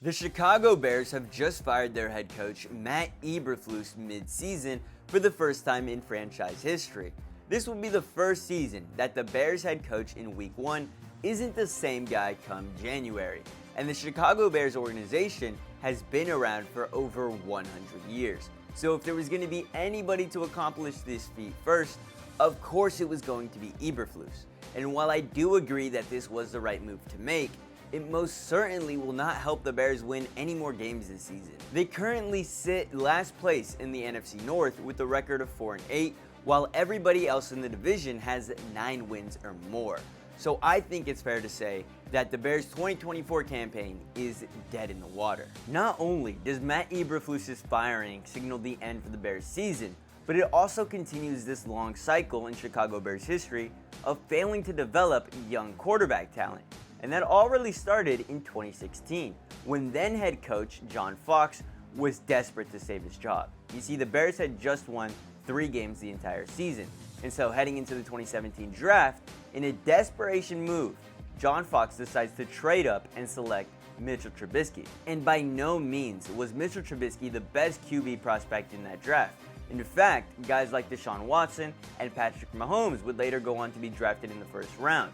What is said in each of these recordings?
The Chicago Bears have just fired their head coach Matt Eberflus mid-season for the first time in franchise history. This will be the first season that the Bears head coach in Week 1 isn't the same guy come January, and the Chicago Bears organization has been around for over 100 years. So if there was going to be anybody to accomplish this feat first, of course it was going to be Eberflus. And while I do agree that this was the right move to make, it most certainly will not help the Bears win any more games this season. They currently sit last place in the NFC North with a record of 4-8, while everybody else in the division has 9 wins or more. So I think it's fair to say that the Bears' 2024 campaign is dead in the water. Not only does Matt Eberflus' firing signal the end for the Bears season, but it also continues this long cycle in Chicago Bears history of failing to develop young quarterback talent. And that all really started in 2016, when then head coach John Fox was desperate to save his job. You see, the Bears had just won 3 games the entire season, and so heading into the 2017 draft, in a desperation move, John Fox decides to trade up and select Mitchell Trubisky. And by no means was Mitchell Trubisky the best QB prospect in that draft. In fact, guys like Deshaun Watson and Patrick Mahomes would later go on to be drafted in the first round.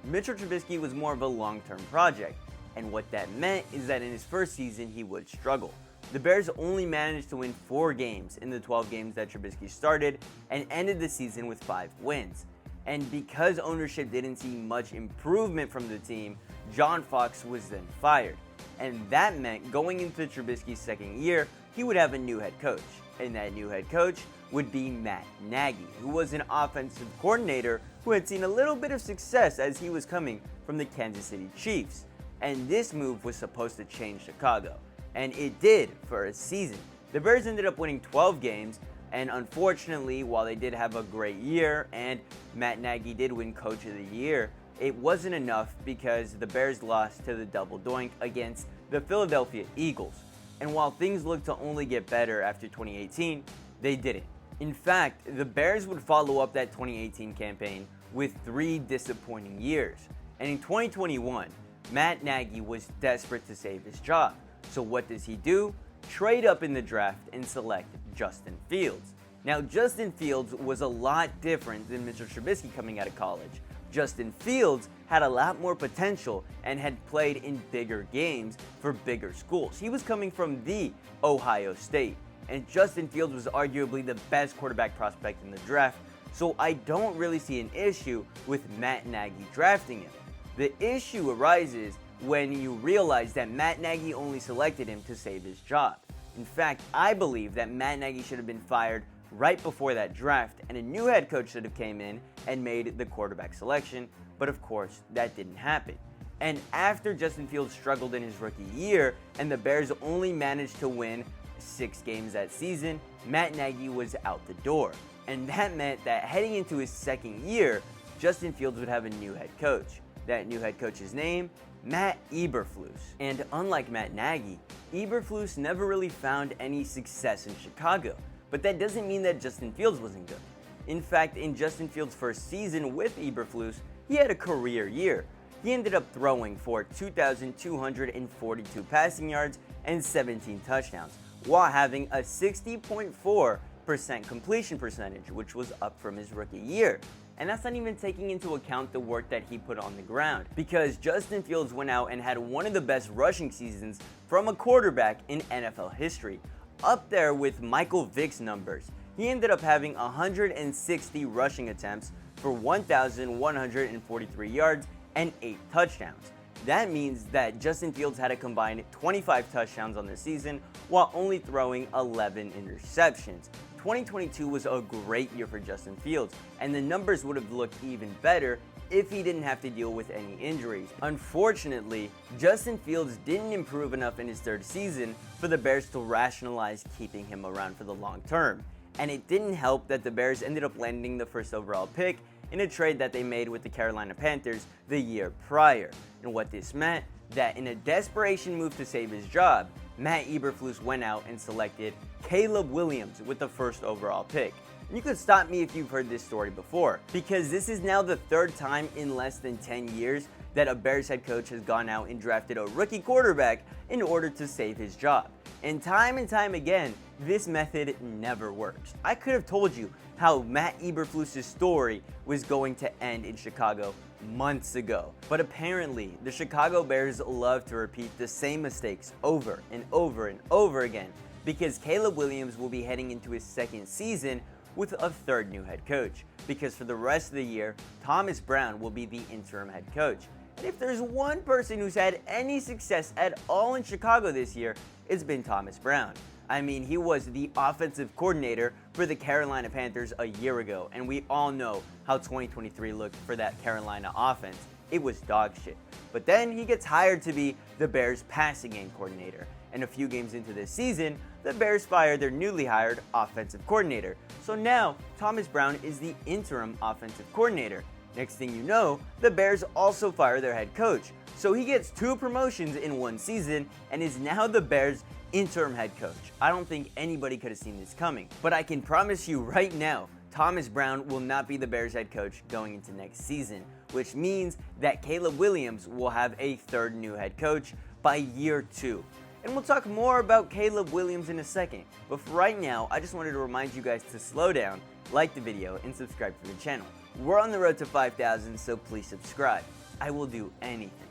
Mitchell Trubisky was more of a long-term project, and what that meant is that in his first season he would struggle. The Bears only managed to win 4 games in the 12 games that Trubisky started and ended the season with 5 wins. And because ownership didn't see much improvement from the team, John Fox was then fired. And that meant going into Trubisky's second year, he would have a new head coach. And that new head coach would be Matt Nagy, who was an offensive coordinator who had seen a little bit of success as he was coming from the Kansas City Chiefs. And this move was supposed to change Chicago. And it did for a season. The Bears ended up winning 12 games, and unfortunately, while they did have a great year and Matt Nagy did win Coach of the Year, it wasn't enough because the Bears lost to the double doink against the Philadelphia Eagles. And while things looked to only get better after 2018, they didn't. In fact, the Bears would follow up that 2018 campaign with 3 disappointing years. And in 2021, Matt Nagy was desperate to save his job. So what does he do? Trade up in the draft and select Justin Fields. Now, Justin Fields was a lot different than Mitchell Trubisky coming out of college. Justin Fields had a lot more potential and had played in bigger games for bigger schools. He was coming from the Ohio State, and Justin Fields was arguably the best quarterback prospect in the draft, so I don't really see an issue with Matt Nagy drafting him. The issue arises when you realize that Matt Nagy only selected him to save his job. In fact, I believe that Matt Nagy should have been fired right before that draft, and a new head coach should have came in and made the quarterback selection, but of course, that didn't happen. And after Justin Fields struggled in his rookie year, and the Bears only managed to win 6 games that season, Matt Nagy was out the door. And that meant that heading into his second year, Justin Fields would have a new head coach. That new head coach's name? Matt Eberflus. And unlike Matt Nagy, Eberflus never really found any success in Chicago. But that doesn't mean that Justin Fields wasn't good. In fact, in Justin Fields' first season with Eberflus, he had a career year. He ended up throwing for 2,242 passing yards and 17 touchdowns, while having a 60.4% completion percentage, which was up from his rookie year. And that's not even taking into account the work that he put on the ground, because Justin Fields went out and had one of the best rushing seasons from a quarterback in NFL history, up there with Michael Vick's numbers. He ended up having 160 rushing attempts for 1,143 yards and 8 touchdowns. That means that Justin Fields had a combined 25 touchdowns on the season while only throwing 11 interceptions. 2022 was a great year for Justin Fields, and the numbers would have looked even better if he didn't have to deal with any injuries. Unfortunately, Justin Fields didn't improve enough in his third season for the Bears to rationalize keeping him around for the long term. And it didn't help that the Bears ended up landing the first overall pick in a trade that they made with the Carolina Panthers the year prior. And what this meant, that in a desperation move to save his job, Matt Eberflus went out and selected Caleb Williams with the first overall pick. And you could stop me if you've heard this story before, because this is now the 3rd time in less than 10 years that a Bears head coach has gone out and drafted a rookie quarterback in order to save his job. And time again, this method never works. I could have told you how Matt Eberflus' story was going to end in Chicago months ago. But apparently, the Chicago Bears love to repeat the same mistakes over and over again, because Caleb Williams will be heading into his second season with a third new head coach. Because for the rest of the year, Thomas Brown will be the interim head coach. And if there's one person who's had any success at all in Chicago this year, it's been Thomas Brown. I mean, he was the offensive coordinator for the Carolina Panthers a year ago, and we all know how 2023 looked for that Carolina offense. It was dog shit. But then he gets hired to be the Bears passing game coordinator. And a few games into this season, the Bears fired their newly hired offensive coordinator. So now, Thomas Brown is the interim offensive coordinator. Next thing you know, the Bears also fire their head coach. So he gets 2 promotions in one season and is now the Bears' interim head coach. I don't think anybody could have seen this coming. But I can promise you right now, Thomas Brown will not be the Bears head coach going into next season, which means that Caleb Williams will have a third new head coach by year 2. And we'll talk more about Caleb Williams in a second. But for right now, I just wanted to remind you guys to slow down, like the video, and subscribe to the channel. We're on the road to 5,000, so please subscribe. I will do anything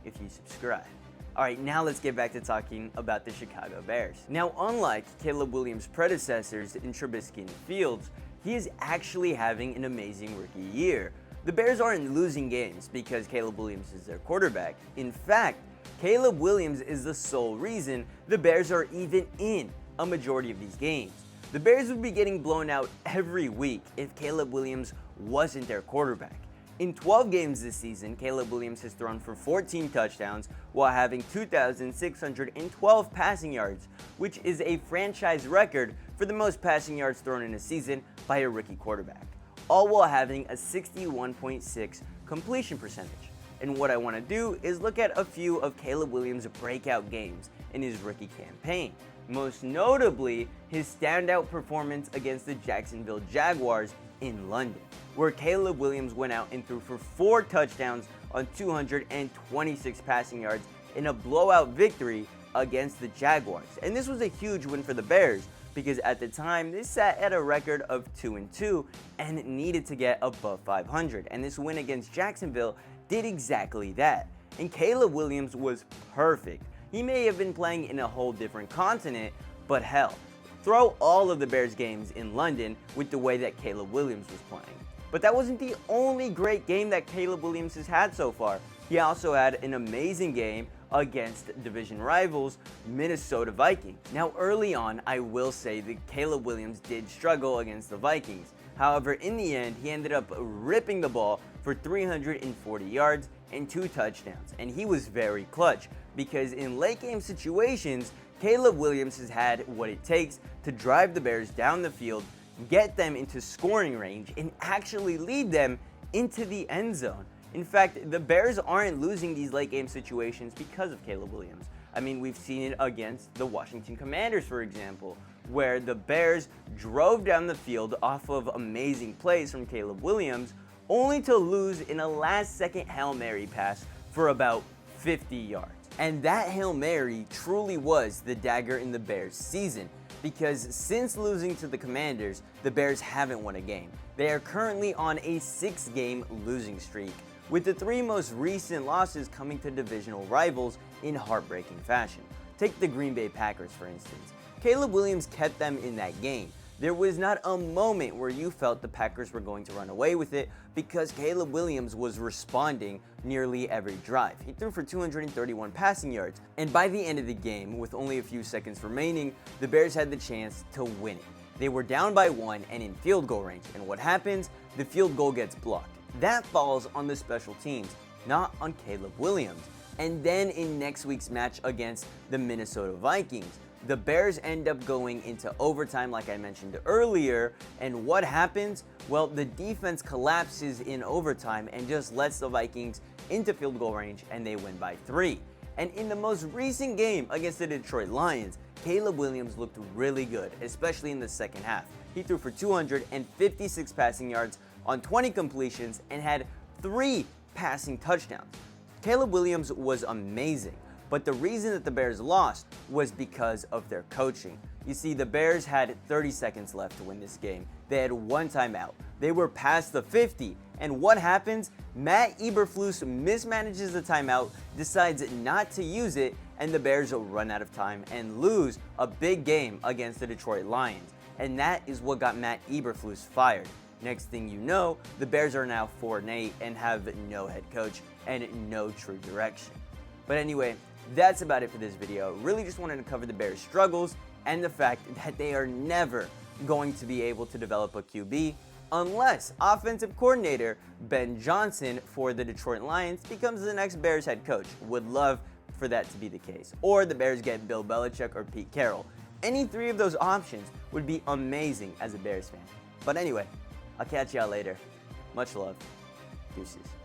if you subscribe. Alright, now let's get back to talking about the Chicago Bears. Now, unlike Caleb Williams' predecessors in Trubisky and Fields, he is actually having an amazing rookie year. The Bears aren't losing games because Caleb Williams is their quarterback. In fact, Caleb Williams is the sole reason the Bears are even in a majority of these games. The Bears would be getting blown out every week if Caleb Williams wasn't their quarterback. In 12 games this season, Caleb Williams has thrown for 14 touchdowns while having 2,612 passing yards, which is a franchise record for the most passing yards thrown in a season by a rookie quarterback, all while having a 61.6 completion percentage. And what I want to do is look at a few of Caleb Williams' breakout games in his rookie campaign. Most notably, his standout performance against the Jacksonville Jaguars in London, where Caleb Williams went out and threw for 4 touchdowns on 226 passing yards in a blowout victory against the Jaguars. And this was a huge win for the Bears because at the time, they sat at a record of 2-2 and needed to get above 500. And this win against Jacksonville did exactly that. And Caleb Williams was perfect. He may have been playing in a whole different continent, but hell, throw all of the Bears games in London with the way that Caleb Williams was playing. But that wasn't the only great game that Caleb Williams has had so far. He also had an amazing game against division rivals Minnesota Vikings. Now, early on, I will say that Caleb Williams did struggle against the Vikings. However, in the end, he ended up ripping the ball for 340 yards and 2 touchdowns. And he was very clutch because in late game situations, Caleb Williams has had what it takes to drive the Bears down the field, get them into scoring range, and actually lead them into the end zone. In fact, the Bears aren't losing these late game situations because of Caleb Williams. I mean, we've seen it against the Washington Commanders, for example, where the Bears drove down the field off of amazing plays from Caleb Williams, only to lose in a last-second Hail Mary pass for about 50 yards. And that Hail Mary truly was the dagger in the Bears' season, because since losing to the Commanders, the Bears haven't won a game. They are currently on a 6-game losing streak, with the 3 most recent losses coming to divisional rivals in heartbreaking fashion. Take the Green Bay Packers, for instance. Caleb Williams kept them in that game. There was not a moment where you felt the Packers were going to run away with it because Caleb Williams was responding nearly every drive. He threw for 231 passing yards, and by the end of the game, with only a few seconds remaining, the Bears had the chance to win it. They were down by 1 and in field goal range, and what happens? The field goal gets blocked. That falls on the special teams, not on Caleb Williams. And then in next week's match against the Minnesota Vikings, the Bears end up going into overtime like I mentioned earlier, and what happens? Well, the defense collapses in overtime and just lets the Vikings into field goal range, and they win by 3. And in the most recent game against the Detroit Lions, Caleb Williams looked really good, especially in the second half. He threw for 256 passing yards on 20 completions and had 3 passing touchdowns. Caleb Williams was amazing, but the reason that the Bears lost was because of their coaching. You see, the Bears had 30 seconds left to win this game. They had one timeout. They were past the 50, and what happens? Matt Eberflus mismanages the timeout, decides not to use it, and the Bears will run out of time and lose a big game against the Detroit Lions. And that is what got Matt Eberflus fired. Next thing you know, the Bears are now 4-8 and have no head coach and no true direction. But anyway, that's about it for this video. Really just wanted to cover the Bears' struggles and the fact that they are never going to be able to develop a QB unless offensive coordinator Ben Johnson for the Detroit Lions becomes the next Bears head coach. Would love for that to be the case. Or the Bears get Bill Belichick or Pete Carroll. Any three of those options would be amazing as a Bears fan. But anyway, I'll catch y'all later. Much love. Deuces.